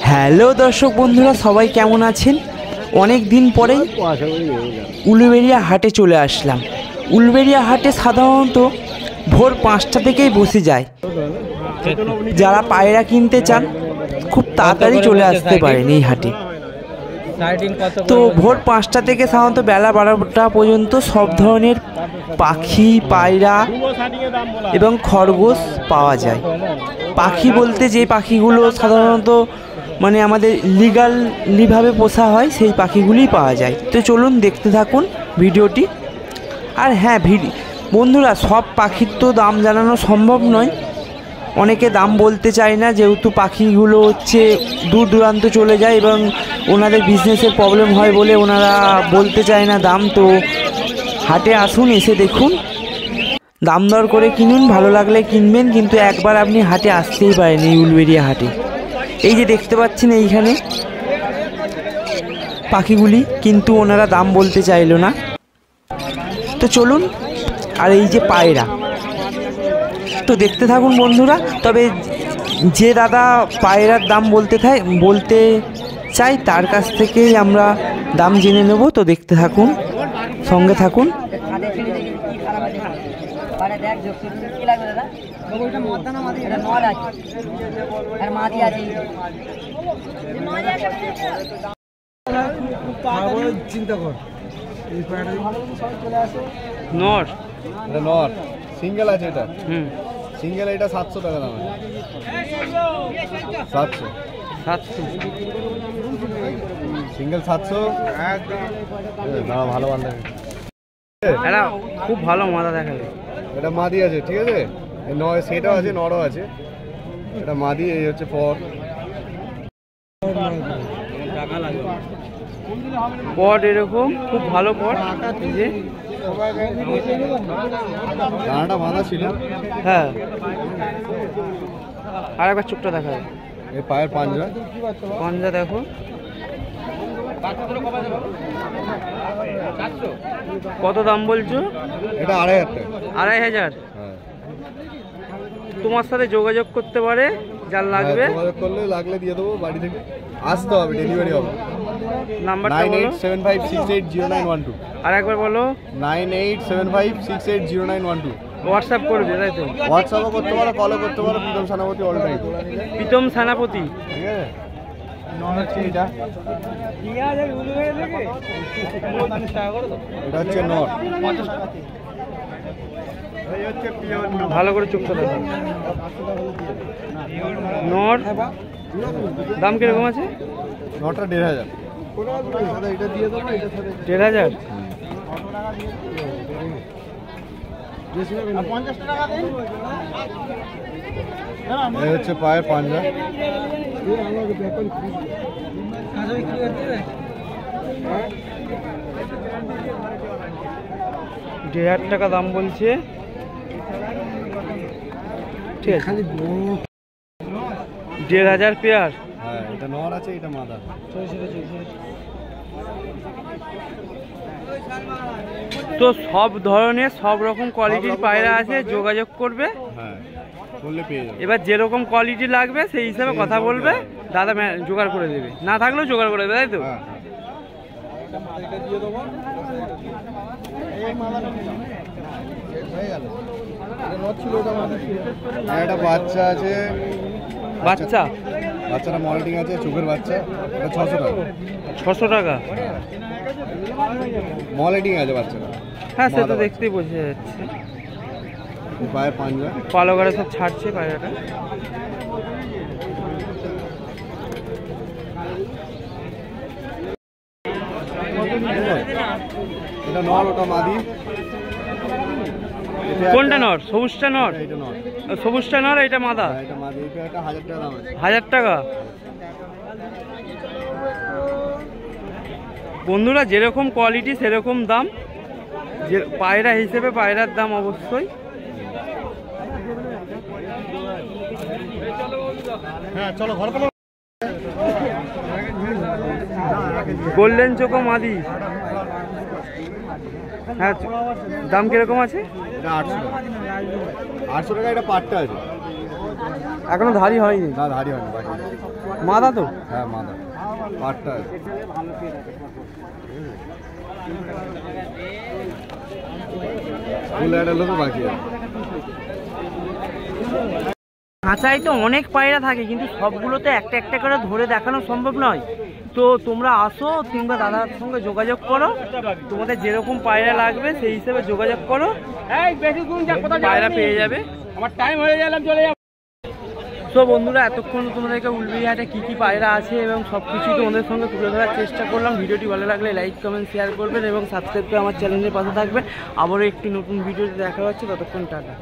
Hello দর্শক বন্ধুরা, সবাই কেমন আছেন? অনেক দিন পরেই উলুবেড়িয়া হাটে চলে আসলাম। উলুবেড়িয়া হাটে সাধারণত ভোর 5টা থেকেই বসে যায়। যারা পায়রা কিনতে চান খুব তাড়াতাড়ি চলে আসতে পারেন এই হাটে। তো ভোর 5টা থেকে সাধারণত বেলা 12টা পর্যন্ত সব ধরনের পাখি, পায়রা এবং খরগোশ পাওয়া যায়। পাখি বলতে যে পাখিগুলো সাধারণত মানে আমাদের লিগালিভাবে পোষা হয় সেই পাখিগুলিই পাওয়া যায়। তো চলুন দেখতে থাকুন ভিডিওটি। আর হ্যাঁ বন্ধুরা, সব পাখির তো দাম জানানো সম্ভব নয়। অনেকে দাম বলতে চায় না, যেহেতু পাখিগুলো হচ্ছে দূর দূরান্ত চলে যায় এবং ওনাদের বিজনেসের প্রবলেম হয় বলে ওনারা বলতে চায় না দাম। তো হাটে আসুন, এসে দেখুন, দাম দর করে কিনুন, ভালো লাগলে কিনবেন। কিন্তু একবার আপনি হাটে আসতেই পারেন এই উলুবেড়িয়া হাটে। এই যে দেখতে পাচ্ছেন এইখানে পাখিগুলি, কিন্তু ওনারা দাম বলতে চাইলো না। তো চলুন। আর এই যে পায়রা, তো দেখতে থাকুন বন্ধুরা। তবে যে দাদা পায়রার দাম বলতে চাই তার কাছ থেকেই আমরা দাম জেনে নেব। তো দেখতে থাকুন, সঙ্গে থাকুন। চিন্তা কর নর সিঙ্গেল আছে এটা। সিঙ্গেল এটা 700 টাকা দাম আছে। 700 সিঙ্গেল 700। না ভালো ভালো এটা খুব ভালো মাদা দেখালে। এটা মাদি আছে, ঠিক আছে। নয় সেটাও আছে, নরও আছে। এটা মাদি, এই হচ্ছে পর। পট এরকম খুব ভালো পট। এই যে ডানাটা বাঁধা ছিল। হ্যাঁ, আর একবার চোখটা দেখা যায়। এই পায়ের পাঞ্জা দেখো। কত দাম বলছো? এটা 2500 টাকা। 2500? হ্যাঁ, তোমার সাথে যোগাযোগ করতে পারে, যার লাগবে যোগাযোগ করলে লাগলে দিয়ে দেবো। বাড়ি থেকে আসতে হবে, ডেলিভারি হবে। নাম্বারটা বলো। 9875680912। আর একবার বলো। 9875680912। হোয়াটসঅ্যাপ করবে, তাই তো? হোয়াটসঅ্যাপও করতে পারো, কলও করতে পারো। প্রীতম সেনাপতি অল টাইম। প্রীতম সেনাপতি, ঠিক আছে। এটা হচ্ছে নট। ভালো করে চোখটা দেখো। নট দাম কিরকম আছে? নটটা 1500। এটা দিয়ে দেবো। 1500? এই হচ্ছে পায়ের পাঞ্জা। 1500 টাকা দাম বলছে। ঠিক আছে, 1500 পেয়ার। হ্যাঁ, এটা নর আছে, এটা মাদা। তো সব ধরনের সব রকম কোয়ালিটির পায়রা আছে, যোগাযোগ করবে। হ্যাঁ, বললে পেয়ে যাবে। এবার যেরকম কোয়ালিটি লাগবে সেই হিসাবে কথা বলবে, দাদা জোগাড় করে দেবে। না থাকলেও জোগাড় করে দেবে, তাই তো? একটা বাচ্চা আছে। বাচ্চাটা মল্টিং আছে, চোখের বাচ্চা। এটা 600 টাকা। 600 টাকা? মল্টিং আছে বাচ্চাটা। হ্যাঁ, সে তো দেখতেই বোঝা যাচ্ছে। পায়ের পাঞ্জা, পালগারে সব ছাড়ছে পায়রাটা। এটা নর, ওটা মাদি। কোনটা নর? সবুজটা নর? এটা নর। সবুজটা নর, এটা মাদা। এটা মাদি। এটা একটা 1000 টাকা দাম আছে। 1000 টাকা? বন্ধুরা, যেরকম কোয়ালিটি সেরকম দাম। যে পায়রা হিসেবে পায়রার দাম অবশ্যই। হ্যাঁ, চলো ঘর। গোল্ডেন চোকো মাদি। হ্যাঁ, দাম কিরকম আছে? এটা 800 টাকা। 800 টাকা। এটা পাটটা আছে, এখনো ধারি হয়নি। না ধারি হয়নি, বাকি মাদা তো? হ্যাঁ মাদা, পাটটা আছে। ফুল একটা লোক বাকি আছে। খাঁচায় তো অনেক পায়রা থাকে, কিন্তু সবগুলোতে একটা একটা করে ধরে দেখানো সম্ভব নয়। তো তোমরা আসো, কিংবা দাদার সঙ্গে যোগাযোগ করো, তোমাদের যেরকম পায়রা লাগবে সেই হিসেবে যোগাযোগ করো, পায়রা পেয়ে যাবে। আমার টাইম হয়ে গেলাম, চলে যাবো। তো বন্ধুরা, এতক্ষণ তোমাদেরকে উলবেড়িয়াহাটে কী কী পায়রা আছে এবং সব কিছুই তোমাদের সঙ্গে তুলে ধরার চেষ্টা করলাম। ভিডিওটি ভালো লাগলে লাইক কমেন্ট শেয়ার করবেন এবং সাবস্ক্রাইব করে আমার চ্যানেলের পাশে থাকবেন। আবারও একটি নতুন ভিডিওতে দেখা হচ্ছে, ততক্ষণ টাটা।